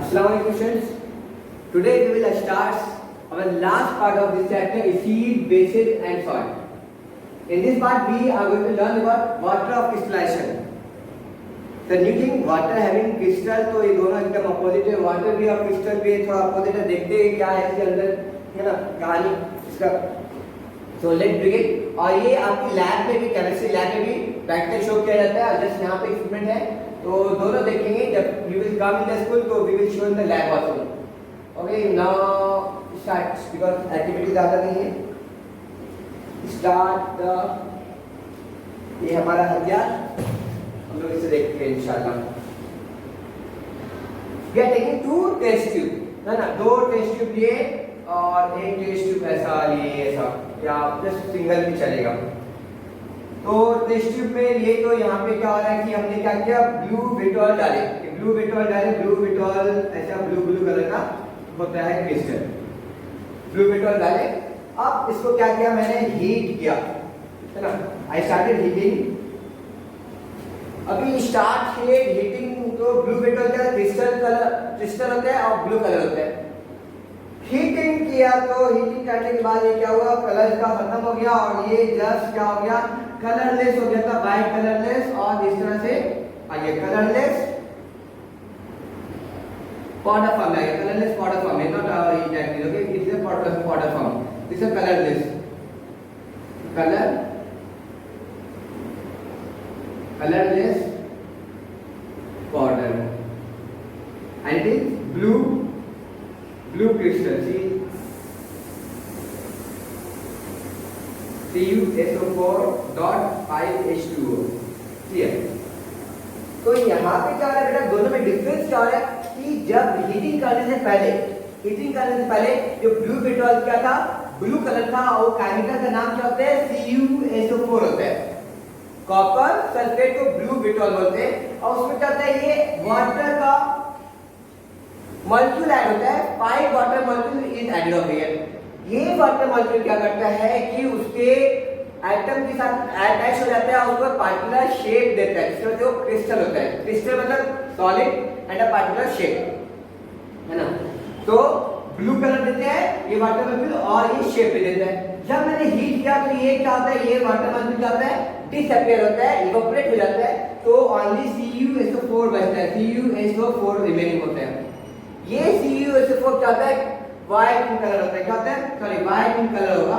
Assalamualaikum students. Today we will start our last part of this chapter, acid, bases and salt. In this part we are going to learn about water of crystallization. The new thing, water having crystal, तो ये दोनों एकदम opposite है. Water भी और crystal भी थोड़ा opposite है. देखते हैं क्या है इसके अंदर, है ना, कहानी इसका. So let's begin. और ये आपकी लैब में भी, केमिस्ट्री लैब में भी प्रैक्टिकल शो किया जाता है. और जस्ट यहाँ पे एक्सपेरिमेंट है, तो दोनों देखेंगे. जब you will come in the school तो we will show in the lab also. Okay, now start, because activity ज़्यादा नहीं है. स्टार्ट द, ये हमारा हथियार, हम लोग इसे देखते हैं इंशाल्लाह. We are taking 2 test tube, है ना. 2 टेस्ट ट्यूब लिए और एक टेस्ट ट्यूब ऐसा लिए, ऐसा, या जस्ट सिंगल भी चलेगा. तो टेस्ट ट्यूब में लिए, तो यहाँ पे क्या हो रहा है कि हमने क्या किया, ब्लू विट्रॉल डाले. ब्लू विट्रॉल ऐसा ब्लू कलर का होता है क्रिस्टल. ब्लू विट्रॉल डाले. अब इसको क्या किया मैंने, हीट किया, है ना. I started heating. अभी स्टार्ट हीटिंग, तो ब्लू विट्रॉल का क्रिस्टल होता है और ब्लू कलर होता है. हीटिंग किया, तो हीटिंग करने के बाद ये क्या हुआ, कलर का खत्म हो गया और ये जस्ट क्या हो गया, कलरलेस हो गया था, वाइट कलरलेस. और इस तरह से आगे कलरलेस पाउडर फॉर्म में, कलरलेस पाउडर फॉर्म में, not exactly, okay, it is a powder form. This is colourless, colourless powder, and it is blue crystal. CuSO4.5H2O. Clear. तो यहाँ पे क्या हो रहा है बेटा, दोनों में डिफरेंस क्या हो रहा है कि जब हीटिंग करने से पहले जो ब्लू विट्रॉल क्या था, ब्लू कलर था, और केमिकल का नाम क्या होता है, CuSO4 होता है. कॉपर सल्फेट को ब्लू विट्रॉल बोलते हैं. और उसमें क्या होता है, ये वाटर का मॉलिक्यूल ऐड होता है. 5 water molecule is added of here. ये वाटर मॉलिक्यूल क्या करता है कि उसके एटम के साथ अटैच हो जाता है और उसको पार्टिकुलर शेप देता है, जिसमें जो क्रिस्टल होता है. क्रिस्टल मतलब solid and a particular shape, है ना. तो ब्लू कलर देते हैं ये वाटर मॉलिक्यूल और ये शेप भी देता है. जब मैंने हीट किया तो ये क्या होता है, ये वाटर मॉलिक्यूल क्या होता है, डिसअपीयर होता है, इवेपोरेट हो जाता है. तो ओनली CuSO4 बचता है, CuSO4 रिमेनिंग होता है. ये CuSO4 क्या होता है, व्हाइट इन कलर होता है. क्या होता है, सॉरी, व्हाइट इन कलर होगा,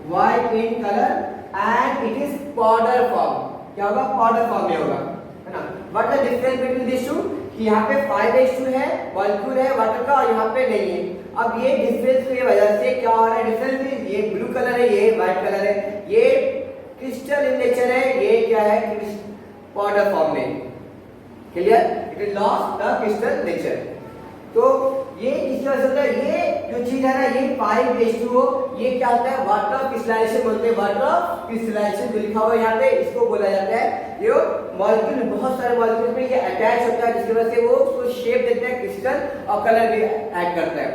white in colour, and it is powder form. क्या होगा, पाउडर फॉर्म में होगा, है ना. What the difference between this two, कि यहाँ पे 5H2 है, मॉलिक्यूल है वाटर का, और यहाँ पे नहीं है. अब ये डिफरेंस की वजह से क्या हो रहा है, डिफरेंस, ये ब्लू कलर है, ये व्हाइट कलर है, ये क्रिस्टल इन नेचर है, ये क्या है, पाउडर फॉर्म में. Clear, it is lost the crystal nature. तो ये इस तरह से होता है. ये जो चीज है ना, ये 5H2O, ये क्या होता है, वाटर ऑफ क्रिस्टलाइजेशन बोलते हैं. वाटर ऑफ क्रिस्टलाइजेशन जो लिखा हुआ है यहाँ पे, इसको बोला जाता है. ये मॉलिक्यूल, बहुत सारे मॉलिक्यूल में ये अटैच होता है, जिसकी वजह से वो उसको शेप देता है क्रिस्टल, और कलर भी ऐड करता है.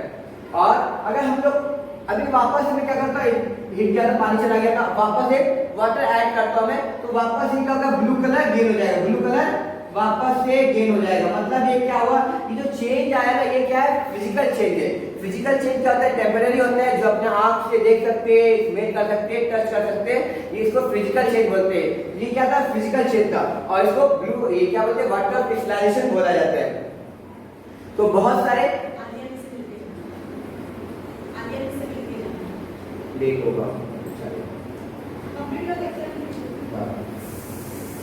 और अगर हम लोग अभी वापस में क्या करता है, हीट किया था, पानी चला गया था, वापस एक वाटर ऐड करता हूं मैं, तो वापस ये क्या होगा, ब्लू कलर गेन हो जाएगा, ब्लू कलर वापस से गेन हो जाएगा. मतलब ये क्या हुआ, ये जो चेंज आया ना, ये क्या है, फिजिकल चेंज है. फिजिकल चेंज क्या होता है, टेम्पररी होता है, जो अपने आंख से देख सकते हैं, स्मेल कर सकते हैं, टच कर सकते हैं, ये इसको फिजिकल चेंज बोलते हैं. ये क्या था, फिजिकल चेंज था, और इसको ब्लू, ये क्या बोलते हैं, वाटर ऑफ क्रिस्टलाइजेशन बोला जाता है. तो बहुत सारे देखोगा,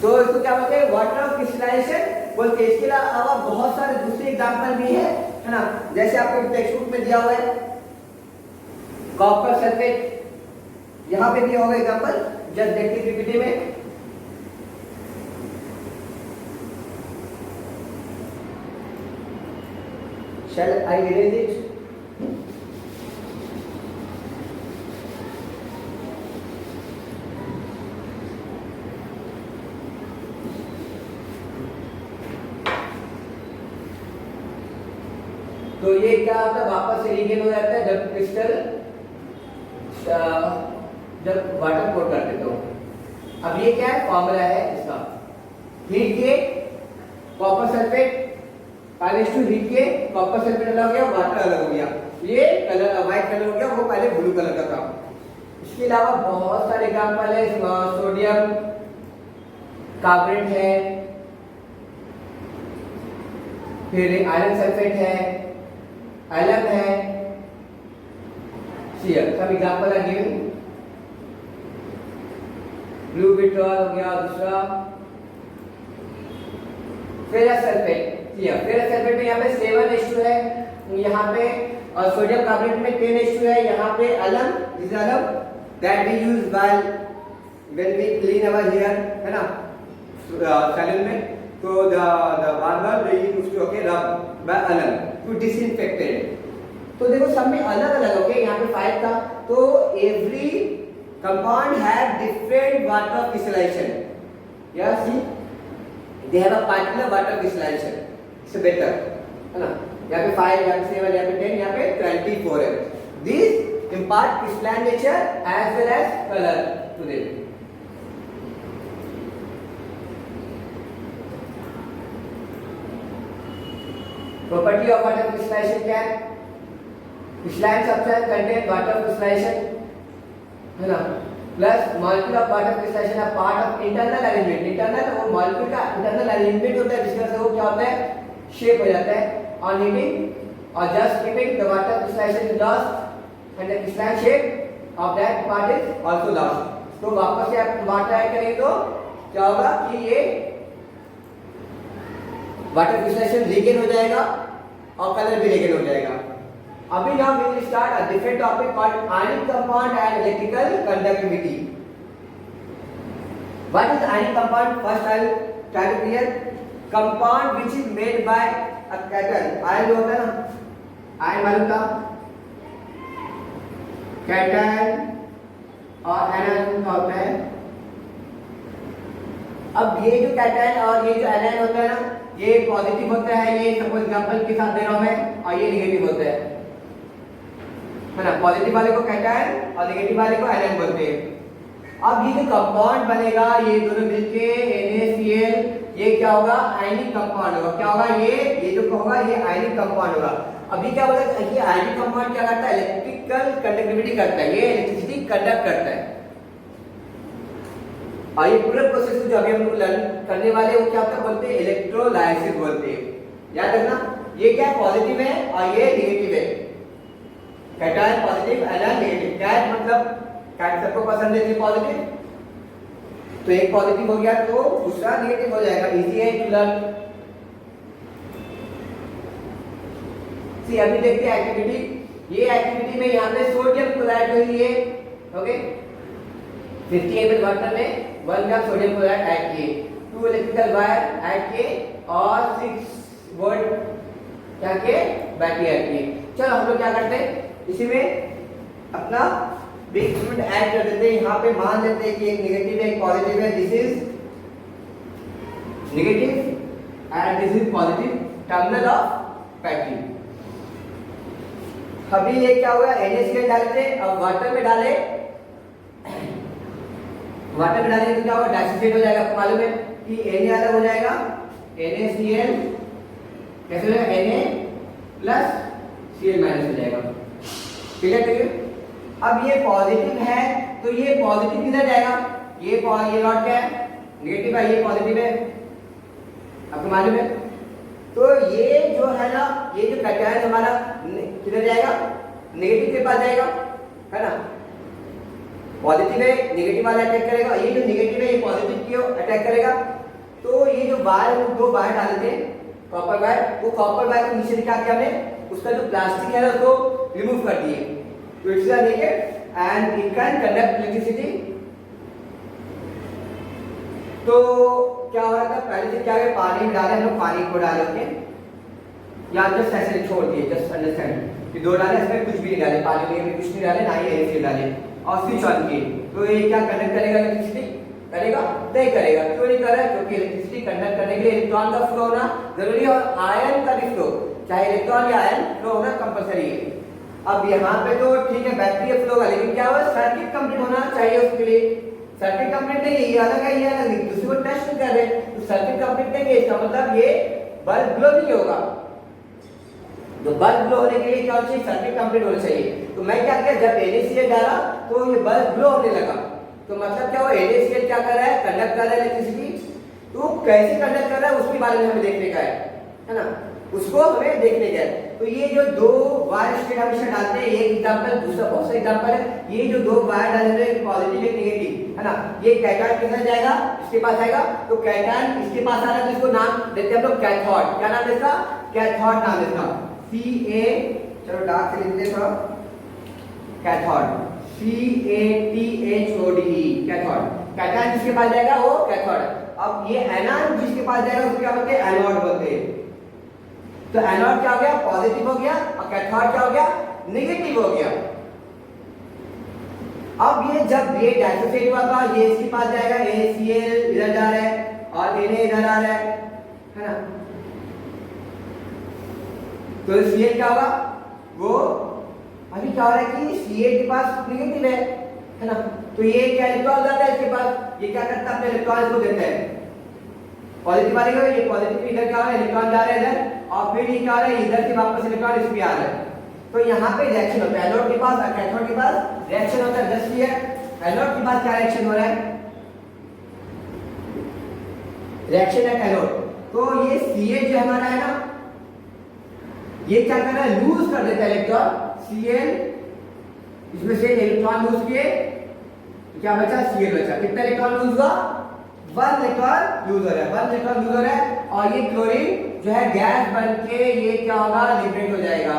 तो इसको क्या बोलते हैं, वाटर ऑफ क्रिस्टलाइजेशन बोलते हैं. इसके अलावा बहुत सारे दूसरे एग्जांपल भी है ना. जैसे आपको टेक्स्ट बुक में दिया हुआ है, कॉपर सल्फेट, यहाँ पे दिया होगा एग्जांपल, जस्ट देखिए पीपीटी में. Shall I erase it? तो ये क्या होता है, वापस से रीगेन हो जाता है जब क्रिस्टल, जब वाटर पोर कर देता हूं. अब ये क्या है, फॉर्मूला है इसका, हीट के कॉपर सल्फेट 5:3 के कॉपर सल्फेट अलग हो गया, वाटर अलग हो गया, ये कलर व्हाइट कलर हो गया, वो पहले ब्लू कलर का था। इसके अलावा बहुत सारे एग्जाम्पल है, सोडियम कार्बोनेट है, फिर आयरन सल्फेट है, एलम है, सब एग्जाम्पल है गिवन। ब्लू विट्रॉल हो गया दूसरा। फेरस सल्फेट, फेरस सल्फेट में यहाँ पे 7H2 है, यहाँ पे और सोडियम कार्बोनेट में 10H2 है, यहाँ पे alum, this alum that we use while when we clean our hair, है ना, सैलून में, तो the barber they use to okay rub by alum to disinfect it. तो देखो सब में अलग अलग, ओके, यहाँ पे 5 था, तो every compound have different water crystallization, yes they have a particular water crystallization, it's better, है ना। यहाँ पे 5, यहाँ पे 7, यहाँ पे 10, यहाँ पे 24 है। This impart crystalline nature as well as color to them. Property of water crystallization क्या है? Crystalline substance contain water crystallization, है ना, plus molecule of water crystallization है part of internal arrangement. Internal वो मॉलिक्यूल का इंटरनल अरेंजमेंट होता है जिसका से वो क्या होता है, शेप हो जाता है। ऑन हीटिंग और just heating the water crystallization is lost and the crystalline shape of that part is also lost. तो वापस से आप वाटर ऐड करेंगे तो क्या होगा कि ये वाटर क्रिस्टलाइजेशन रीगेन हो जाएगा और कलर भी रीगेन हो जाएगा। अभी now we will start a different topic called ionic compound and electrical conductivity. What is ionic compound? First I will try to clear. Compound which is made by a cation. Ion जो होता है ना, ion मालूम था, cation और anion का होता है। अब ये जो cation और ये जो anion होता है ना, ये पॉजिटिव होता है, ये सपोज एग्जांपल के साथ दे रहा हूं मैं, और ये नेगेटिव होता है ना। पॉजिटिव वाले को कैटायन और नेगेटिव वाले को आयन बोलते हैं। अब ये जो कंपाउंड बनेगा ये दोनों मिलके NaCl, ये क्या होगा, आयनिक कंपाउंड होगा। क्या होगा, ये जो होगा ये आयनिक कंपाउंड होगा। अभी क्या बोला, ये आयनिक कंपाउंड क्या करता है, इलेक्ट्रिकल कंडक्टिविटी करता है, ये इलेक्ट्रिसिटी कंडक्ट करता है। और ये पूरा प्रोसेस जो अभी हम लोग लर्न करने वाले वो क्या होता है, बोलते हैं इलेक्ट्रोलाइसिस बोलते हैं। याद रखना, ये क्या पॉजिटिव है और ये नेगेटिव है। Cation positive, anion negative. Cat मतलब कैट सबको पसंद है पॉजिटिव, तो एक पॉजिटिव हो गया तो दूसरा नेगेटिव हो जाएगा। इजी है टू लर्न। सी अभी देखते हैं एक्टिविटी। ये एक्टिविटी में यहाँ पे सोडियम क्लोराइड हुई है, ओके, 50 ml वाटर में 1 ग्राम सोडियम क्लोराइड ऐड किए, 2 इलेक्ट्रिकल वायर ऐड किए और 6 वोल्ट क्या किए, बैटरी ऐड किए। चलो हम लोग क्या करते हैं, इसी में अपना बिग इंस्ट्रूमेंट ऐड कर देते हैं। यहाँ पे मान लेते हैं कि एक नेगेटिव है एक पॉजिटिव है। This is negative and this is positive terminal of battery. अभी ये क्या हुआ, NaCl डालते, अब वाटर में डाले, वाटर में डालेंगे तो क्या होगा, डाइसोसिएट हो जाएगा। आपको मालूम है कि Na अलग हो जाएगा, NaCl कैसे हो जाएगा, Na प्लस Cl माइनस हो जाएगा। क्लियर करिए। अब ये पॉजिटिव है तो ये पॉजिटिव किधर जाएगा, ये नॉट क्या है, नेगेटिव है, ये पॉजिटिव है, आपको मालूम है। तो ये जो है ना, ये जो कैटायन हमारा किधर जाएगा, नेगेटिव के पास जाएगा, है ना। पॉजिटिव है, नेगेटिव वाला अटैक करेगा, ये जो नेगेटिव है ये पॉजिटिव की ओर अटैक करेगा। तो ये जो वायर, दो वायर डाले थे कॉपर वायर, वो कॉपर वायर को नीचे निकाल के हमने उसका जो प्लास्टिक है ना उसको रिमूव कर दिए। तो it's a naked and it can conduct electricity. तो क्या हो रहा था, पहले से क्या है, पानी में डाले हम लोग, पानी को डाले के या जस्ट ऐसे छोड़ दिए, जस्ट अंडरस्टैंड कि दो डाले, इसमें कुछ भी नहीं डाले, पानी में कुछ नहीं डाले, ना ही NaCl डाले और स्विच ऑन किए। तो ये क्या कंडक्ट करेगा, इलेक्ट्रिसिटी करेगा, नहीं करेगा। क्यों नहीं कर रहा है, क्योंकि इलेक्ट्रिसिटी कंडक्ट करने के लिए इलेक्ट्रॉन का फ्लो होना जरूरी है और आयन का भी फ्लो, चाहे इलेक्ट्रॉन या आयन फ्लो होना कंपलसरी है। अब यहाँ पे तो ठीक है बैटरी फ्लो होगा, लेकिन क्या होगा, सर्किट कंप्लीट होना चाहिए उसके लिए। सर्किट कंप्लीट नहीं, ये अलग है, ये अलग है, दूसरे को टेस्ट कर रहे हैं, तो सर्किट कंप्लीट नहीं है, इसका मतलब ये बल्ब ग्लो नहीं होगा। तो बल्ब ग्लो होने के लिए क्या होना चाहिए, सर्किट कंप्लीट होना चाहिए। तो मैं क्या किया, जब NaCl डाला तो ये बल्ब ग्लो होने लगा। तो मतलब क्या हुआ, NaCl क्या कर रहा है, कंडक्ट कर रहा है इलेक्ट्रिसिटी। तो कैसे कंडक्ट कर रहा है उसके बारे में हमें देखने का है ना, उसको हमें देखने का है। तो ये जो दो वायर स्टेट हमेशा डालते हैं, एक एग्जांपल, दूसरा बहुत सा एग्जांपल है। ये जो दो वायर डाले हुए हैं, पॉजिटिव एक नेगेटिव, है ना, ये कैटायन के साथ जाएगा, इसके पास आएगा। तो कैटायन इसके पास आ रहा है, तो इसको नाम देते हैं हम लोग कैथोड। क्या नाम है इसका, कैथोड नाम है इसका, CA, चलो डार्क से लिख देते थोड़ा, कैथोड, CATHODE, कैथोड। कैटायन जिसके पास जाएगा वो कैथोड। अब ये एनायन जिसके पास जाएगा उसको क्या बोलते हैं, एनोड बोलते हैं। तो एनोड क्या हो गया, पॉजिटिव हो गया, और कैथोड क्या हो गया, नेगेटिव हो गया। अब ये जब ये डाइसोसिएट हुआ था, ये इसके पास जाएगा, ACl इधर जा रहा है और Na इधर आ रहा है ना। तो Cl क्या होगा, वो अभी क्या हो रहा है कि Cl के पास नेगेटिव है ना। तो ये क्या इलेक्ट्रॉन जाता है इसके पास, ये क्या करता है, अपने इलेक्ट्रॉन को देता है। पॉजिटिव वाले को ये पॉजिटिव इधर क्या हो रहा है, इलेक्ट्रॉन जा रहा है इधर, और फिर ये क्या हो रहा है, इधर से वापस इलेक्ट्रॉन इस पे आ रहा है। तो यहाँ पे रिएक्शन होता है, एनोड के पास और कैथोड के पास रिएक्शन होता है। जस्ट ये एनोड के पास क्या रिएक्शन हो रहा है, रिएक्शन है एनोड। तो ये Cl जो हमारा है ना, ये क्या कर रहा है, लूज कर देता है इलेक्ट्रॉन। Cl इसमें से इलेक्ट्रॉन लूज किए, क्या बचा, Cl बचा। कितना इलेक्ट्रॉन लूज हुआ, 1 इलेक्ट्रॉन लूज हो रहा है, 1 इलेक्ट्रॉन लूज हो रहा है। और ये क्लोरीन जो है गैस बन के ये क्या होगा, लिबरेट हो जाएगा।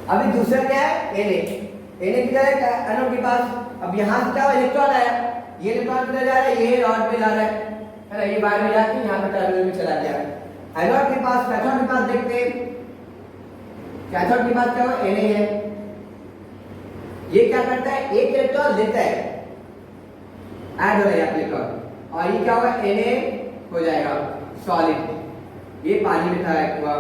अभी दूसरा क्या है, Na किधर है, एनोड के पास। अब यहां से क्या इलेक्ट्रॉन आया, ये इलेक्ट्रॉन किधर जा रहा है, ये रॉड पे जा रहा है ना, ये बाहर में जाके यहां पे टर्मिनल में चला गया। एनोड के पास, कैथोड के पास देखते हैं, कैथोड के पास क्या होगा, Na है। ये क्या करता है, एक इलेक्ट्रॉन लेता है, ऐड हो रहा है इलेक्ट्रॉन, और ये क्या होगा, Na हो जाएगा सॉलिड। ये पानी में था हुआ।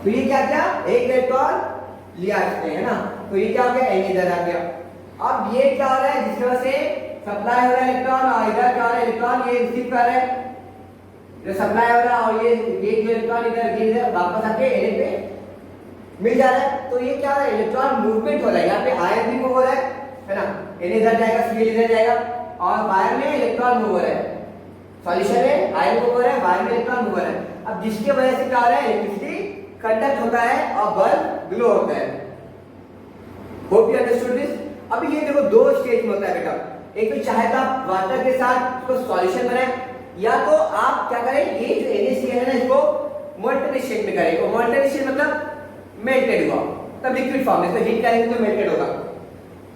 तो ये क्या क्या, एक इलेक्ट्रॉन लिया इसने, है ना। तो ये क्या हो गया, Na इधर आ गया। अब ये क्या हो रहा है, जिसकी वजह से सप्लाई हो रहा है इलेक्ट्रॉन, और इधर क्या हो रहा है, इलेक्ट्रॉन ये रिसीव कर रहा है, जो सप्लाई हो रहा है, और ये इलेक्ट्रॉन इधर वापस आके Na पे मिल जा रहा है। तो ये क्या हो रहा है, इलेक्ट्रॉन मूवमेंट हो रहा है। यहाँ पे आयन भी मूव हो रहा है ना, Na इधर जाएगा, Cl इधर जाएगा, और वायर में इलेक्ट्रॉन मूव हो रहा है। सॉल्यूशन में आयन मूव हो रहा है, वायर में इलेक्ट्रॉन मूव हो रहा है। अब जिसके वजह से क्या हो रहा है, इलेक्ट्रिसिटी कंडक्ट होता है और बल्ब ग्लो होता है। Hope you understood this. अभी ये देखो दो स्टेज में होता है बेटा, एक तो चाहे तो आप वाटर के साथ इसको सॉल्यूशन बनाएं, या तो आप क्या करें, ये जो NaCl है ना, इसको मोल्टन स्टेट में करें। मोल्टन स्टेट मतलब मेल्टेड हुआ, तब लिक्विड फॉर्म में इसको हीट करेंगे तो मेल्टेड होगा।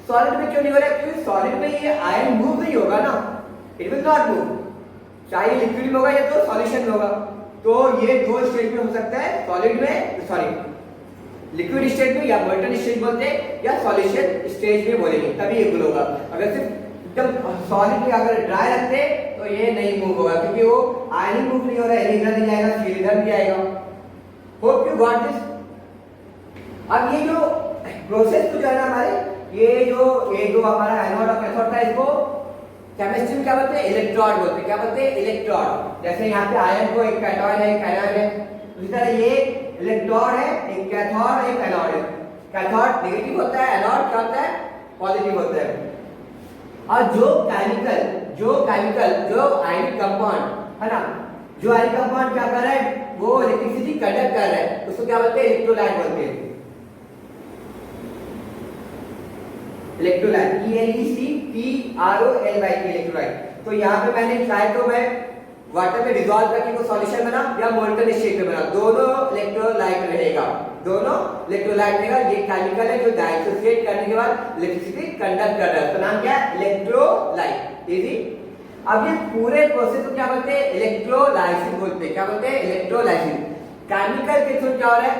सॉलिड में क्यों नहीं हो रहा है, क्योंकि सॉलिड में ये आयन मूव नहीं होगा ना, इट विल नॉट मूव, चाहे लिक्विड में होगा या तो सॉल्यूशन में होगा। तो ये दो स्टेज में हो सकता है, सॉलिड में, सॉरी लिक्विड स्टेट में, या मोल्टन स्टेज बोलते हैं, या सॉल्यूशन स्टेज में बोलेंगे, तभी ये ग्लो होगा। अगर सिर्फ एकदम सॉलिड में अगर ड्राई रखते तो ये नहीं मूव होगा, क्योंकि वो आयन मूव नहीं हो रहा है, इधर नहीं जाएगा, Cl इधर भी आएगा। Hope you got this. अब ये जो प्रोसेस जो है ना हमारे, ये जो हमारा एनोड और कैथोड था, इसको केमिस्ट्री में क्या बोलते हैं, इलेक्ट्रोड बोलते हैं। क्या बोलते हैं, इलेक्ट्रोड। जैसे यहाँ पे आयन को एक कैटोन है, एक एनायन है, उसी तरह ये इलेक्ट्रोड है, एक कैथोड, एक एनोड है। कैथोड नेगेटिव होता है, एनोड क्या होता है, पॉजिटिव होता है। और जो आयनिक कंपाउंड है ना, जो आयनिक कंपाउंड क्या कर रहा है, वो इलेक्ट्रिसिटी कंडक्ट कर रहा है, उसको क्या बोलते हैं, इलेक्ट्रोलाइट बोलते हैं। Electrolyte, ELECTROLYT, electrolyte. तो यहाँ पे मैंने चाहे तो मैं वाटर में डिसॉल्व करके को सॉल्यूशन बना, या मोल्टन स्टेट में बना, दोनों इलेक्ट्रोलाइट रहेगा, दोनों इलेक्ट्रोलाइट रहेगा। ये केमिकल है जो डाइसोसिएट करने के बाद इलेक्ट्रिसिटी कंडक्ट कर रहा है, उसका नाम क्या है, इलेक्ट्रोलाइट। इजी। अब ये पूरे प्रोसेस को क्या बोलते हैं, इलेक्ट्रोलाइसिस बोलते हैं। क्या बोलते हैं, इलेक्ट्रोलाइसिस। केमिकल के थ्रू क्या हो रहा है,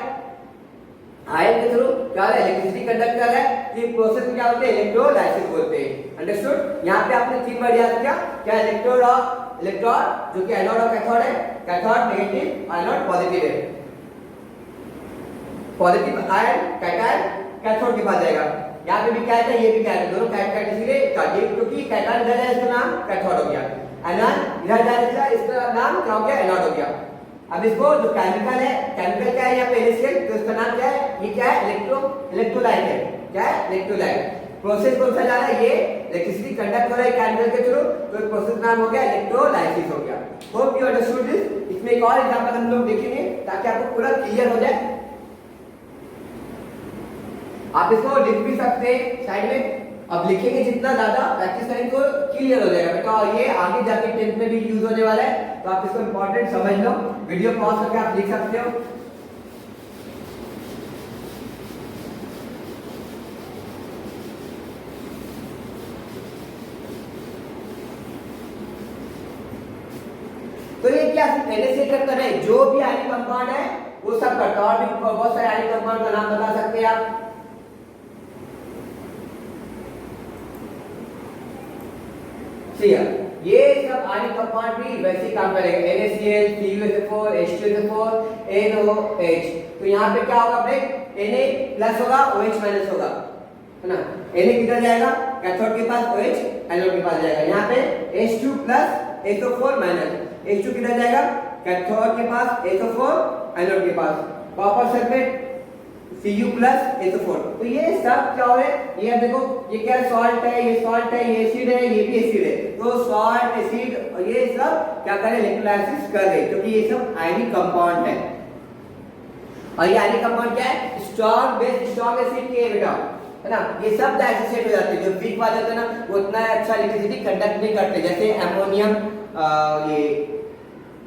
आयन के थ्रू क्या हो रहा है, इलेक्ट्रिसिटी कंडक्ट कर रहा है। ये प्रोसेस को क्या बोलते हैं, इलेक्ट्रोलाइसिस बोलते हैं। अंडरस्टूड। यहाँ पे आपने तीन वर्ड याद किया, क्या, इलेक्ट्रोड और इलेक्ट्रॉन, जो कि एनोड और कैथोड है, कैथोड नेगेटिव, एनोड पॉजिटिव है। पॉजिटिव आयन कैटायन कैथोड के पास जाएगा। यहाँ पे भी क्या है, ये भी क्या है, दोनों कैटायन, इसीलिए क्योंकि कैटायन इधर है, इसका नाम कैथोड हो गया। एनॉन इधर जा रहा है, इसका नाम क्या हो गया, एनोड हो गया। अब इसको जो केमिकल है, केमिकल क्या है यहाँ पे NaCl, तो इसका नाम क्या है, ये क्या है, इलेक्ट्रोलाइट है। क्या है, इलेक्ट्रोलाइट। प्रोसेस कौन सा जा रहा है, ये इलेक्ट्रिसिटी कंडक्ट हो रहा है केमिकल के थ्रू, तो प्रोसेस नाम हो गया इलेक्ट्रोलाइसिस हो गया। Hope you understood this. इसमें एक और एग्जांपल हम लोग देखेंगे ताकि आपको पूरा क्लियर हो जाए। आप इसको लिख भी सकते हैं साइड में, अब लिखेंगे जितना ज्यादा प्रैक्टिस करेंगे तो क्लियर हो जाएगा बेटा, और ये आगे जाके 10th में भी यूज होने वाला है, तो आप इसको इंपॉर्टेंट समझ लो। वीडियो पॉज करके आप लिख सकते हो। तो ये क्या NaCl करता है, जो भी आयनिक कंपाउंड है वो सब करता है, और भी बहुत सारे आयनिक कंपाउंड का नाम बता सकते हैं आप। ये सब आयनिक कंपाउंड भी वैसे ही काम करेगा, NaCl, CuSO4, H2SO4, NOH। तो यहाँ पे क्या होगा ब्रेक, Na प्लस होगा, OH माइनस होगा, है ना। Na किधर जाएगा, कैथोड के पास, OH एनोड के पास जाएगा। यहाँ पे H2 plus SO4 minus, H2 किधर जाएगा, कैथोड के पास, SO4 एनोड के पास। Copper sulphate Cu plus SO4। तो ये सब क्या हो रहा है, ये देखो, ये क्या सॉल्ट है, ये सॉल्ट है, ये एसिड है, ये भी एसिड है। तो सॉल्ट, एसिड, ये सब क्या कर रहे हैं, इलेक्ट्रोलाइसिस कर रहे हैं, क्योंकि ये सब आयनिक कंपाउंड है। और ये आयनिक कंपाउंड क्या है, स्ट्रॉन्ग बेस, स्ट्रॉन्ग एसिड के बेटा, है ना। ये सब डाइसोसिएट हो जाते हैं, जो वीक वाले होते हैं ना वो उतना अच्छा इलेक्ट्रिसिटी कंडक्ट नहीं करते, जैसे अमोनियम, ये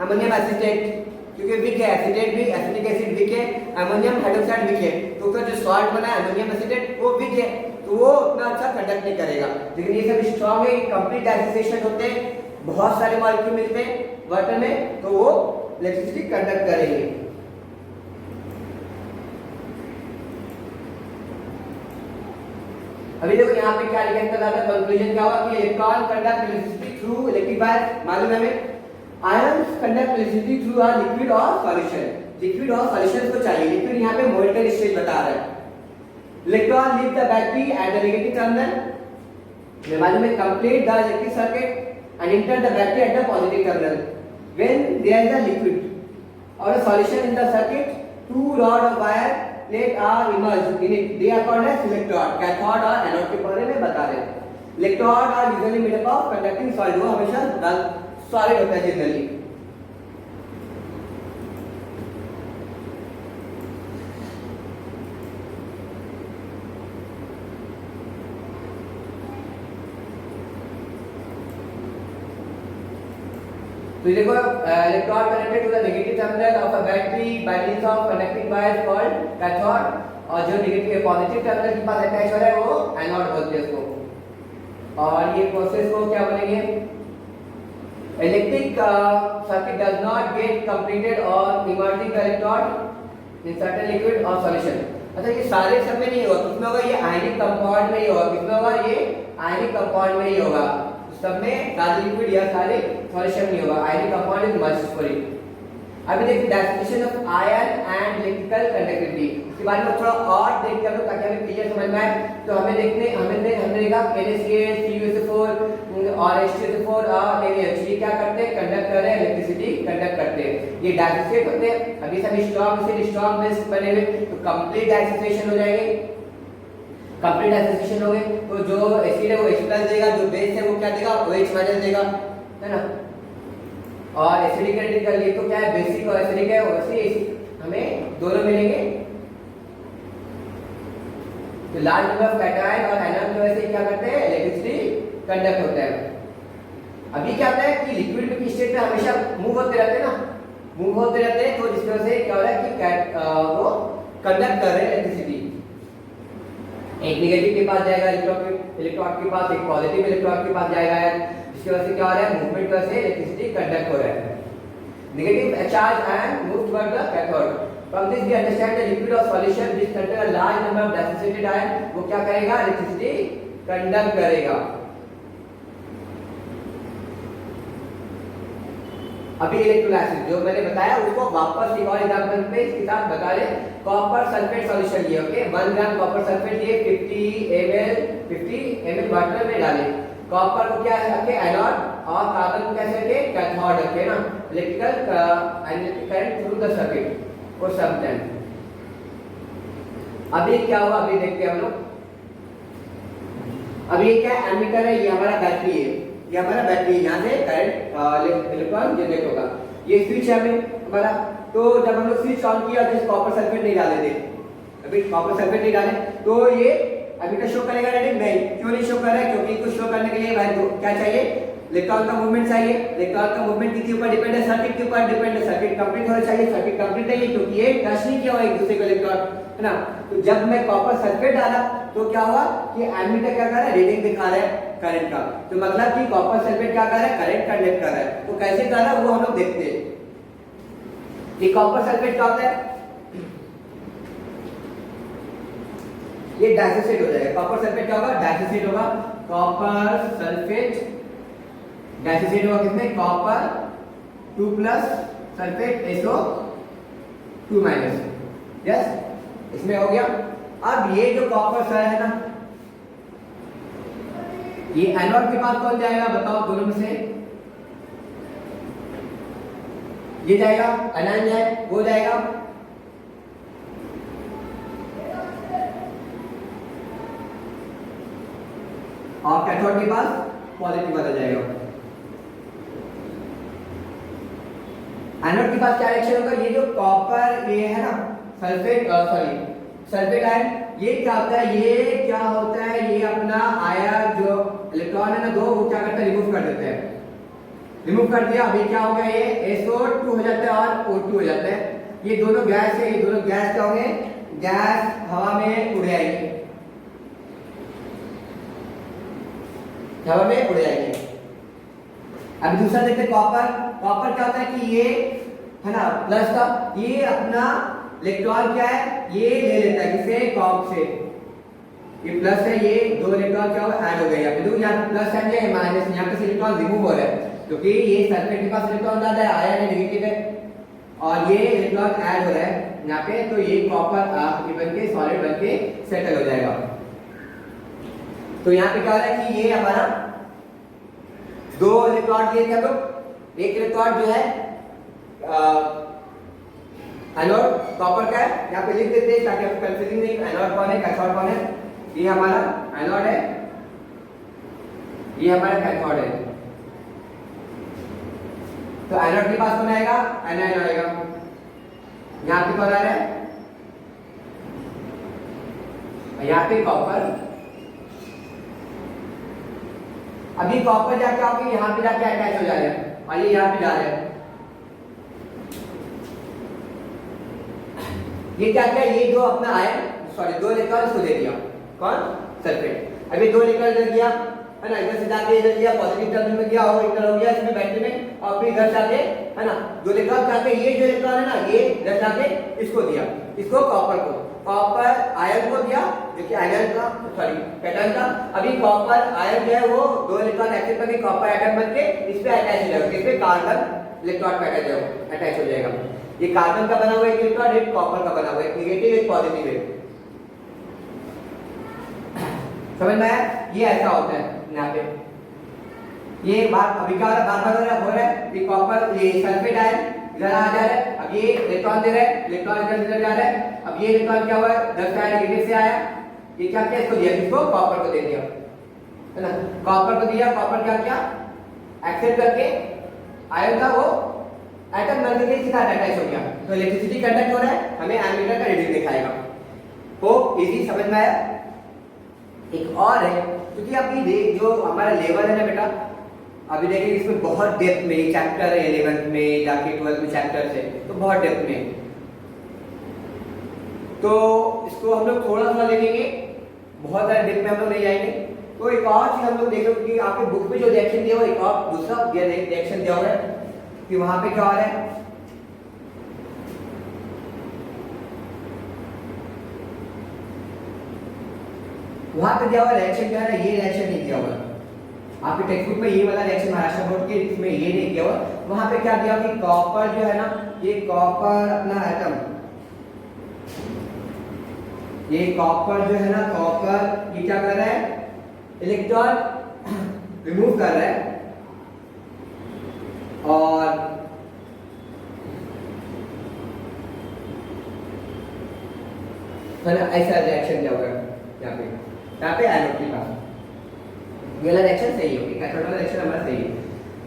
अमोनियम एसिटेट, क्योंकि वीक है, एसिटेट भी, एसिटिक एसिड वीक है, अमोनियम हाइड्रोक्साइड वीक है, तो उसका जो सॉल्ट बना है अमोनियम एसिटेट वो वीक है, तो वो उतना अच्छा कंडक्ट नहीं करेगा। लेकिन ये सब स्ट्रॉन्ग है, कंप्लीट डाइसोसिएशन होते हैं, बहुत सारे मॉलिक्यूल मिलते हैं वाटर में, तो वो इलेक्ट्रिसिटी कंडक्ट करेंगे। अभी देखो यहाँ पे क्या लिखा है, कंक्लूजन क्या होगा कि electron conduct electricity through electric wire, मालूम है हमें। Ions conduct electricity through our liquid और सॉल्यूशन, लिक्विड और सॉल्यूशन को चाहिए, लिक्विड यहाँ पे मोल्टन स्टेज बता रहा है। Electron leave the battery at the negative terminal, मालूम है, complete the electric circuit and enter the battery at the positive terminal when there is a liquid or a solution in the circuit, two rod of wire plate are immersed in it, they are called as electrode. Cathode और anode के बारे में बता रहे हैं। Electrode are usually made up of conducting solid, वो हमेशा solid होता है जनरली। तो देखो, electron connected to the negative terminal of a battery by means of conducting wire called cathode, और जो नेगेटिव पॉजिटिव टर्मिनल के पास अटैच हो रहा है वो एनोड बोलते हैं उसको। और ये प्रोसेस को क्या बोलेंगे, electric circuit does not get completed or emerging the electron in certain liquid और सॉल्यूशन। अच्छा, ये सारे सब में नहीं होगा, किसमें होगा, ये आयनिक कंपाउंड में ही होगा, किसमें होगा, ये आयनिक कंपाउंड में ही होगा, सब में सारे लिक्विड या सारे सॉल्यूशन नहीं होगा, ionic compound is must for it. अभी देखिए definition of ion and electrical conductivity, इसके बारे में थोड़ा और देख कर लो ताकि हमें क्लियर समझ में आए। तो हमने देखा NaCl, CuSO4 और H2SO4 और NaOH, ये क्या करते हैं, कंडक्ट कर रहे हैं, इलेक्ट्रिसिटी कंडक्ट करते हैं, ये डाइसोसिएट होते हैं। अभी सभी स्ट्रॉन्ग बेस बने हुए, तो कंप्लीट डाइसोसिएशन हो जाएंगे, कंप्लीट डाइसोसिएशन हो गए, तो जो एसिड है वो H+ देगा, जो बेस है वो क्या देगा, OH- देगा, है ना। और एसिडिक एल्डिक ये तो क्या है, बेसिक और एसिडिक है, वैसे हमें दोनों मिलेंगे। तो लार्ज नंबर ऑफ कैटायन और एनायन की वजह से क्या करते हैं, इलेक्ट्रिसिटी कंडक्ट होता है। अभी क्या होता है कि लिक्विड की स्टेट में हमेशा मूव होते रहते हैं ना, मूव होते रहते हैं, तो जिस वजह से क्या हो रहा है कि वो कंडक्ट कर रहे हैं इलेक्ट्रिसिटी। एक नेगेटिव के पास जाएगा इलेक्ट्रॉन के पास, एक पॉजिटिव इलेक्ट्रॉन के पास जाएगा, इसकी वजह से क्या हो रहा है, मूवमेंट की वजह से इलेक्ट्रिसिटी कंडक्ट हो रहा है। Negative charge ion move toward the cathode. From this we understand the liquid और solution which contain a large number of dissociated ion, वो क्या करेगा, इलेक्ट्रिसिटी कंडक्ट करेगा। अभी इलेक्ट्रोलाइसिस जो मैंने बताया उसको वापस एक और एग्जांपल पे इसके साथ बता रहे। कॉपर सल्फेट सॉल्यूशन लिए, ओके, 1 ग्राम कॉपर सल्फेट लिए 50 ml वाटर में डालें। कॉपर को क्या है, एनोड और कार्बन को कैसे रखे, कैथोड रखे ना, electrical current through the circuit for some time. अभी क्या हुआ, अभी देखते हैं हम लोग। अब ये क्या एमीटर है, ये हमारा बैटरी है, ये हमारा बैटरी, यहाँ से करंट इलेक्ट्रॉन जनरेट होगा। ये स्विच है हमारा, तो जब हम लोग स्विच ऑन किया तो कॉपर सल्फेट नहीं डाले थे, अभी कॉपर सल्फेट नहीं डाले तो ये एमीटर शो करेगा रीडिंग नहीं। क्यों नहीं शो कर रहा है, क्योंकि कुछ शो करने के लिए भाई क्या चाहिए, इलेक्ट्रॉन का मूवमेंट चाहिए। इलेक्ट्रॉन का मूवमेंट किसके ऊपर डिपेंड है, सर्किट के ऊपर डिपेंड है। सर्किट कंप्लीट होना चाहिए, सर्किट कंप्लीट नहीं है क्योंकि ये टच नहीं किया हुआ एक दूसरे को इलेक्ट्रॉन, है ना। तो जब मैं कॉपर सल्फेट डाला तो क्या हुआ कि एमीटर क्या कर रहा है, रीडिंग दिखा रहा है करंट का। तो मतलब कि कॉपर सल्फेट क्या कर रहा है, करंट कंडक्ट कर रहा है। तो कैसे कर रहा है वो हम लोग देखते हैं। ये कॉपर सल्फेट क्या होता है, ये डाइसोसेट हो जाएगा। कॉपर सल्फेट क्या होगा, डाइसोसेट होगा। कॉपर सल्फेट डाइसोसेट होगा किसमें, कॉपर 2+ सल्फेट SO2-। यस, इसमें हो गया। अब ये जो कॉपर सर है ना, ये एनोड के पास कौन जाएगा बताओ दोनों में से, ये जाएगा, अनायन जाए वो जाएगा। और कैथोड के पास पॉजिटिव वाला जाएगा। एनोड के पास क्या रिएक्शन होगा, ये जो कॉपर ये है ना सल्फेट सल्फेट आयन, ये क्या होता है, ये क्या होता है, ये अपना आयन जो इलेक्ट्रॉन है ना दो, वो क्या करता है, रिमूव कर देते हैं। रिमूव कर दिया, अभी क्या हो गया, ये SO2 हो जाता है और O2 हो जाता है। ये दोनों गैस है, ये दोनों गैस क्या होंगे, गैस हवा में उड़ जाएंगे, हवा में उड़ जाएंगे। अब दूसरा देखते हैं कॉपर। कॉपर क्या होता है कि ये है ना प्लस का, ये अपना इलेक्ट्रॉन क्या है, ये ले लेता है किसे, कॉप से। ये प्लस है, ये दो इलेक्ट्रॉन क्या होगा, ऐड हो गए। यहाँ पे देखो, यहाँ पे प्लस है, ये माइनस, यहाँ पे इलेक्ट्रॉन रिमूव हो रहा है क्योंकि ये सल्फेट के पास इलेक्ट्रॉन ज्यादा है, आयन है, नेगेटिव है, और ये इलेक्ट्रॉन ऐड हो रहा है यहाँ पे। तो ये कॉपर बन के सॉलिड बन के सेटल हो जाएगा। तो यहाँ पे क्या हो रहा है कि ये हमारा दो इलेक्ट्रॉन लिए थे हम लोग, एक इलेक्ट्रॉन जो है एनोड कॉपर का है, यहाँ पे लिख देते हैं ताकि आपको कंफ्यूजिंग नहीं। एनोड कौन है, कैथोड कौन है, ये हमारा एनोड है, ये हमारा कैथोड है। तो एनोड के पास कौन आएगा, एनायन आएगा। यहाँ पे कौन आ रहा है, यहाँ पे कॉपर। अभी कॉपर जाके आपके यहाँ पे जाके अटैच हो जा रहे हैं और ये यहाँ पे जा रहे हैं। ये क्या क्या, ये जो अपना आयन सॉरी दो इलेक्ट्रॉन इसको दे दिया, कौन, सल्फेट। अभी दो इलेक्ट्रॉन दे दिया है ना, इधर से जाके इधर दिया, पॉजिटिव टर्मिनल में गया, और इधर हो गया इसमें बैटरी में, और फिर इधर जाके है ना दो इलेक्ट्रॉन जाके ये जो इलेक्ट्रॉन है ना, ये इधर जाके इसको दिया, इसको कॉपर को, कॉपर आयन को दिया जो कि आयन का सॉरी पैटर्न था। अभी कॉपर आयन जो है वो दो इलेक्ट्रॉन एक्सेप्ट करके कॉपर एटम बन के इस पे अटैच हो जाएगा, इस पे कार्बन इलेक्ट्रॉन पे अटैच हो जाएगा। ये कार्बन का बना हुआ एक इलेक्ट्रॉन, एक कॉपर का बना हुआ, एक नेगेटिव एक पॉजिटिव है। समझ में आया, ये ऐसा होता है यहाँ पे। ये बात अभी क्या हो रहा है, बार हो रहा है कि कॉपर ये सल्फेट आयन इधर आ जा रहा है, अब ये इलेक्ट्रॉन दे रहा है, इलेक्ट्रॉन इधर जा रहा है। अब ये इलेक्ट्रॉन क्या हुआ है, 10 का नेगेटिव से आया, ये क्या किया, इसको दिया, किसको, कॉपर को दे दिया, है ना। कॉपर को दिया, कॉपर क्या किया, एक्सेप्ट करके आयन था वो एटम बन के इसके साथ अटैच हो गया। तो इलेक्ट्रिसिटी कंडक्ट हो रहा है, हमें एमीटर का रीडिंग दिखाएगा। तो इजी समझ में आया। एक और है, क्योंकि अभी देख जो हमारा लेवल है ना बेटा, अभी देखेंगे इसमें बहुत डेप्थ में चैप्टर है, 11th में जाके 12th में चैप्टर है, तो बहुत डेप्थ में, तो इसको हम लोग थोड़ा थोड़ा देखेंगे, बहुत सारे डेप्थ में हम लोग नहीं जाएंगे। तो एक और चीज हम लोग देखेंगे, क्योंकि आपके बुक में जो रिएक्शन दिया हुआ एक और दूसरा रिएक्शन दिया हुआ है कि वहां पे क्या हो रहा है, वहां पे दिया हुआ रिएक्शन क्या है, ये रिएक्शन नहीं दिया हुआ आपके टेक्स्ट बुक में, ये वाला रिएक्शन महाराष्ट्र बोर्ड के इसमें ये नहीं दिया हुआ। वहां पे क्या दिया कि कॉपर जो है ना, ये कॉपर अपना एटम, ये कॉपर जो है ना, कॉपर ये क्या कर रहा है, इलेक्ट्रॉन रिमूव कर रहा है, और है ना, ऐसा रिएक्शन क्या होगा यहाँ पे एनोड के पास ये वाला रिएक्शन सही होगी, कैथोड वाला रिएक्शन हमारा सही है।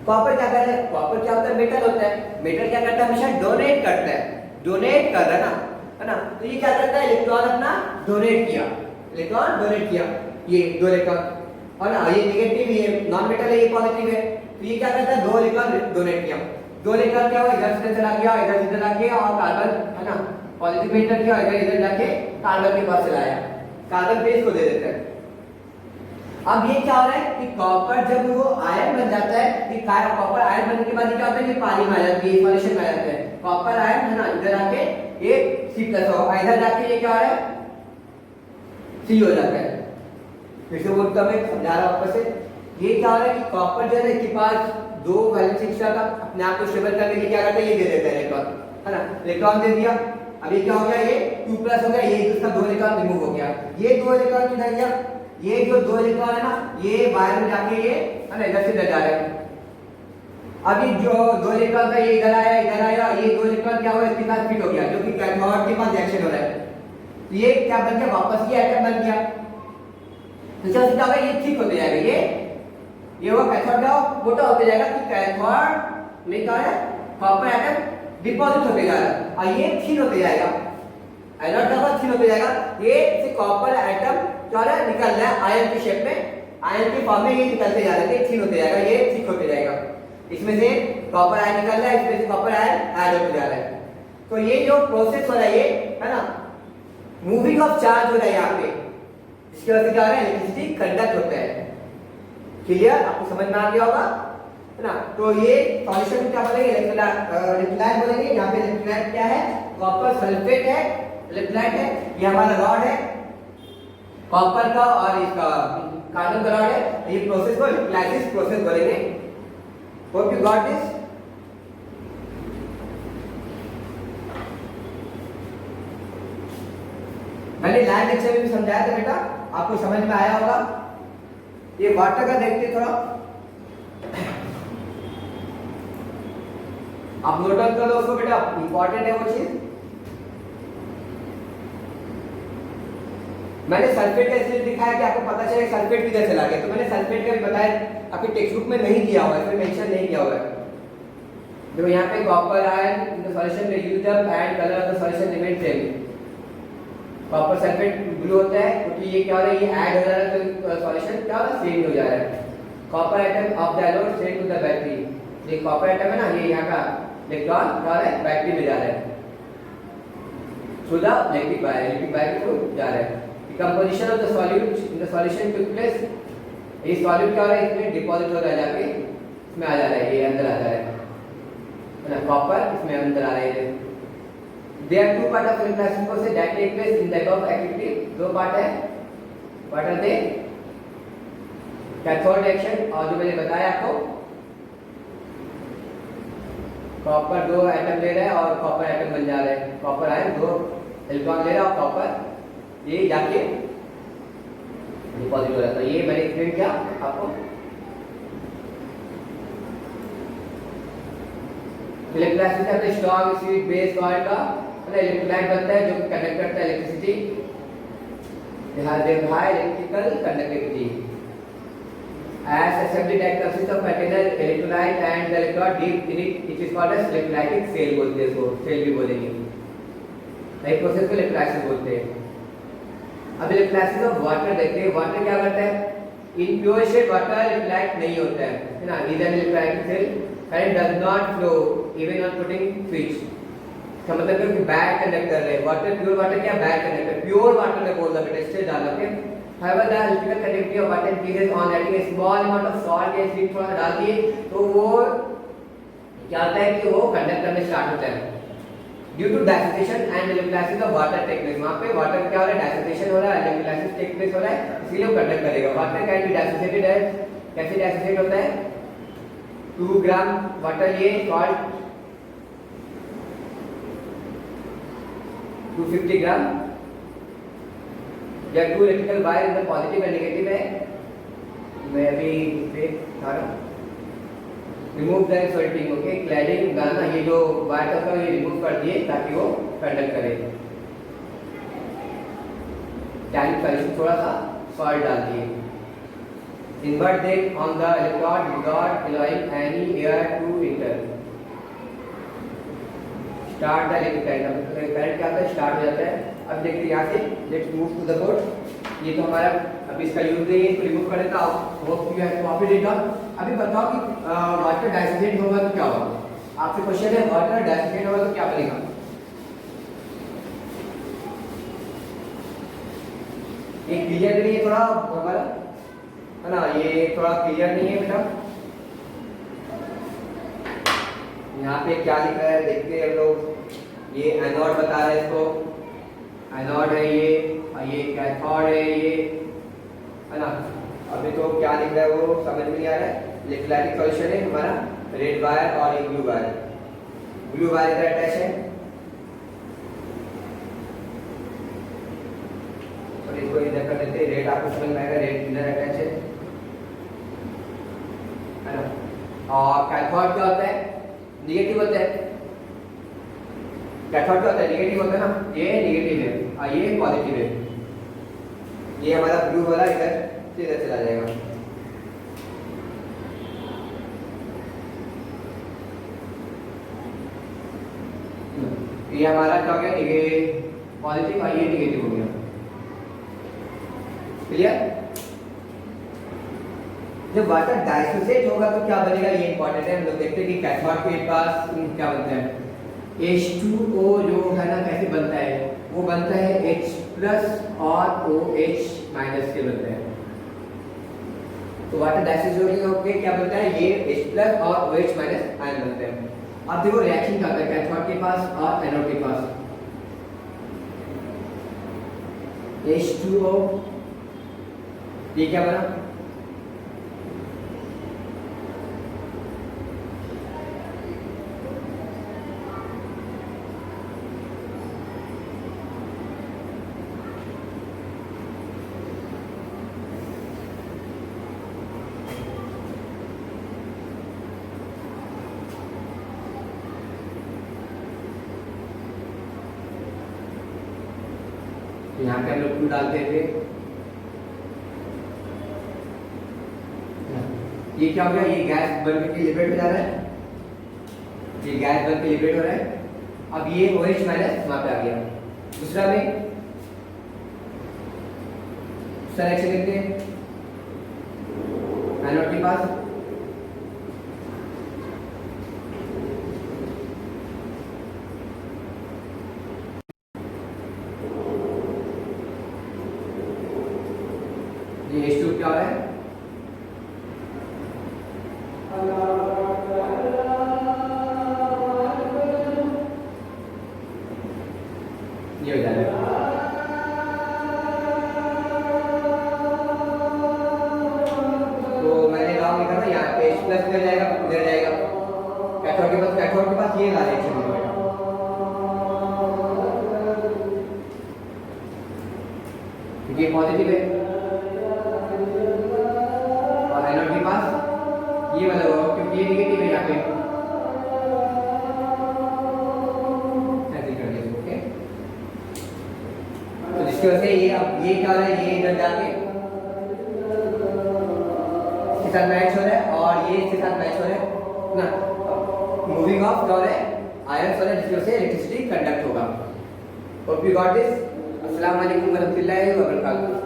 कॉपर क्या कर रहा है, कॉपर क्या होता है, मेटल होता है। मेटल क्या करता है, हमेशा डोनेट करता है, डोनेट कर रहा है ना, तो ये क्या करता है, इलेक्ट्रॉन अपना डोनेट किया, इलेक्ट्रॉन डोनेट किया, ये दो इलेक्ट्रॉन और ना ये नेगेटिव, ये नॉन मेटल है, ये पॉजिटिव है, तो ये क्या करता है, दो इलेक्ट्रॉन डोनेट किया, दो इलेक्ट्रॉन क्या हुआ, इधर से चला गया, इधर से चला गया और कार्बन है ना पॉजिटिव में एंटर किया, इधर जाके कार्बन के पास चला आया, कार्बन बेस को दे देता है। अब ये क्या हो रहा है कि कॉपर जब वो आयन बन जाता है, कि कॉपर आयन बनने के बाद क्या होता है कि पानी में आ जाती है, सॉल्यूशन में आ जाता है, कॉपर आयन है ना, इधर आके ये C+ होगा, इधर जाके ये क्या हो रहा है, C हो जाता है। फिर से बोलता मैं समझा रहा हूं वापस से, ये क्या हो रहा है कि कॉपर जो है इसके पास दो वैलेंस एक्स्ट्रा का अपने आप को स्टेबल करने के लिए क्या करता है, ये दे देता है इलेक्ट्रॉन, है ना, इलेक्ट्रॉन दे दिया। अब ये क्या हो गया, ये 2+ हो गया, ये इसका दो इलेक्ट्रॉन रिमूव हो गया, ये दो इलेक्ट्रॉन किधर गया, ये जो दो इलेक्ट्रॉन है ना, ये वायर में जाके ये है ना इधर से इधर जा रहा है। अब ये जो दो इलेक्ट्रॉन था, ये इधर आया, ये दो इलेक्ट्रॉन क्या हुआ, इसके साथ फिट हो गया, जो कि कैथोड के पास रिएक्शन हो रहा है, तो ये क्या बन गया, वापस ये एटम बन गया। तो जब क्या होगा, ये ठीक होते जाएगा, ये वो कैथोड का मोटा होते जाएगा, कि कैथोड में क्या है, कॉपर एटम डिपॉजिट होते जा रहा है, और ये थिन होते जाएगा, एनोड का पास थिन होते जाएगा, ये से कॉपर एटम क्या है, निकल रहा है आयन के शेप में, आयन के फॉर्म में ये निकलते जा रहा है, थिन होते जाएगा, ये थिक होते जाएगा, इसमें से कॉपर आयन निकल रहा है, इसमें से कॉपर आयन ऐड होते जा रहा है। तो ये जो प्रोसेस हो रहा है, ये है ना मूविंग ऑफ चार्ज हो रहा है यहाँ पे, इसकी वजह से क्या हो रहा है, इलेक्ट्रिसिटी कंडक्ट होता है। क्लियर, आपको समझ में आ गया होगा, है ना। तो ये सॉल्यूशन में क्या बोलेंगे, इलेक्ट्रोलाइट बोलेंगे। यहाँ पे इलेक्ट्रोलाइट क्या है, कॉपर सल्फेट है, इलेक्ट्रोलाइट है, ये हमारा रॉड है कॉपर का और इसका कार्बन का रॉड है, ये प्रोसेस को इलेक्ट्रोलाइसिस प्रोसेस बोलेंगे। Hope you got this. मैंने लाइन लेक्चर में भी समझाया था बेटा, आपको समझ में आया होगा। ये वाटर का देखते थोड़ा, आप नोट डाउन कर लो उसको बेटा, इंपॉर्टेंट है वो चीज। मैंने सल्फेट का इसलिए दिखाया कि आपको पता चले सल्फेट किधर चला गया, तो मैंने सल्फेट का भी बताया, आपके टेक्स्ट बुक में नहीं दिया हुआ है, इसमें मेंशन नहीं किया हुआ है। देखो यहाँ पे copper ion in the solution reduced and colour of the solution remain same. Copper sulphate blue होता है क्योंकि ये क्या हो रहा है, ये ऐड हो जा रहा है, तो सॉल्यूशन क्या हो रहा है, सेम हो जा रहा है। Copper atom of the anode send to the battery, ये कॉपर एटम है ना, ये यहाँ का इलेक्ट्रॉन क्या हो रहा है, बैटरी में जा रहा है, थ्रू द इलेक्ट्रिक वायर के थ्रू जा रहा है। Composition of the solute in the solution took place, ये सॉल्यूट क्या हो रहा है, इसमें डिपॉजिट हो रहा है, जाके इसमें आ जा रहा है, ये अंदर आ जा रहा है ना, कॉपर इसमें अंदर आ रहा है। There are two part of electrolysis process that take place in the above activity. दो पार्ट है, what are they? Cathode reaction, और जो मैंने बताया आपको, कॉपर दो एटम ले रहा है और कॉपर एटम बन जा रहा है, कॉपर आयन दो इलेक्ट्रॉन ले रहा है और कॉपर ये जाके डिपॉजिट हो रहा है। ये मैंने एक्सप्लेन किया आपको। इलेक्ट्रोलाइसिस का स्ट्रॉन्ग एसिड बेस ऑयल का इलेक्ट्रोलाइट बनता है जो कंडक्ट करता है electricity, they high electrical conductivity. As assembly that consists of container electrolyte and the electrode deep in it, which is called as electrolytic cell बोलते हैं, इसको सेल भी बोलेंगे। एक प्रोसेस को इलेक्ट्रोलाइसिस बोलते हैं। अब इलेक्ट्रोलाइसिस ऑफ वाटर देखते हैं, वाटर क्या करता है, in pure state water electrolyte नहीं होता है ना, is an electrolytic cell, current does not flow even on putting switch. इसका मतलब है कि बैक कंडक्ट कर रहे हैं, वाटर प्योर वाटर क्या बैक कंडक्टर, प्योर वाटर में बोल रहा बेटा, इससे डाल के however the electrical conductivity of water increases on adding a small amount of salt या sweet थोड़ा डाल दिए तो वो क्या होता है कि वो कंडक्ट करने स्टार्ट होता है। Due to dissociation and electrolysis of water take place, वहां पे वाटर क्या हो रहा है, डेसिटेशन हो रहा है, इलेक्ट्रोलाइसिस टेक प्लेस हो रहा है, इसलिए वो कंडक्ट करेगा। वाटर कैन बी डेसिटेटेड है, कैसे डेसिटेट होता है, 2 ग्राम वाटर ये सॉल्ट 250 ग्राम, या 2 इलेक्ट्रिकल वायर इधर पॉजिटिव एंड नेगेटिव है, मैं अभी देख रहा हूं remove the insulting, okay, cladding गाना, ये जो वायर का ये रिमूव कर दिए ताकि वो कंडक्ट करे। टैनिक सॉल्यूशन थोड़ा सा सॉल्ट डाल दिए। Invert them on the electrode without allowing any air to enter. Start the electric current क्या होता है, स्टार्ट हो जाता है। अब देखते हैं यहाँ से, let's move to the board. ये तो हमारा अब इसका यूज नहीं है, इसको रिमूव कर देता हूँ। Hope you have copied it down. अभी बताओ कि वाटर डाइसोसिएट होगा तो क्या होगा। आपसे क्वेश्चन है वाटर डाइसोसिएट होगा तो क्या बनेगा। ये क्लियर नहीं है थोड़ा हमारा, है ना, ये थोड़ा क्लियर नहीं है बेटा। यहाँ पे क्या लिख रहा है देखते हैं हम लोग। ये एनोड बता रहे हैं इसको, एनोड है ये कैथोड है ये, है ना। अभी तो क्या लिख रहा है वो समझ में नहीं आ रहा है। इलेक्ट्रोलाइटिक सॉल्यूशन है हमारा रेड वायर और ये ब्लू वायर। ब्लू वायर इधर अटैच है और इसको इधर कर देते हैं। रेड आपको समझ में आएगा, रेड इधर अटैच है ना। और कैथोड क्या होता है, निगेटिव होता है। कैथोड क्या होता है, निगेटिव होता है ना, ये निगेटिव है और ये पॉजिटिव है। ये हमारा ब्लू वाला इधर से इधर चला जाएगा। ये हमारा क्या हो गया, पॉजिटिव और ये निगेटिव हो गया। क्लियर। जब वाटर डाइसोसिएट होगा तो क्या बनेगा, ये इंपॉर्टेंट है। हम लोग देखते हैं कि कैथोड के पास क्या बनता है, H2O जो है ना कैसे बनता है, वो बनता है H+ और OH- के बनते हैं। तो वाटर डाइसोसिएट होके क्या बनता है, ये H+ और OH- आयन बनते हैं। अब देखो रिएक्शन क्या होता है कैथोड के पास और एनोड के पास। H2O, ये क्या बना, यहाँ पे हम लोग 2 डालते थे। ये क्या हो गया, ये गैस बन के लिबरेट हो जा रहा है, ये गैस बन के लिबरेट हो रहा है। अब ये OH- वहां पे आ गया। दूसरा में दूसरा रिएक्शन देखते हैं एनोड के पास। ये H2 क्या हो रहा है, ये हो जाएगा। तो मैंने नाम लिखा था यहाँ पे H+ इधर जाएगा, इधर जाएगा। कैथोड के पास ये ला रिएक्शन होगा बेटा, क्योंकि ये पॉजिटिव है। और एनोड के पास ये वाला होगा क्योंकि ये निगेटिव है यहाँ पे। ऐसे कर दिया, ओके। तो जिसकी वजह से ये अब ये क्या हो रहा है, ये इधर जाके इसके साथ मैच हो रहा है और ये इसके साथ मैच हो रहा है ना। मूविंग ऑफ क्या हो रहा है, आयंस हो रहा है, जिसकी वजह से इलेक्ट्रिसिटी कंडक्ट होगा। Hope you got this. अस्सलाम वालेकुम व रहमतुल्लाहि व बरकातहू।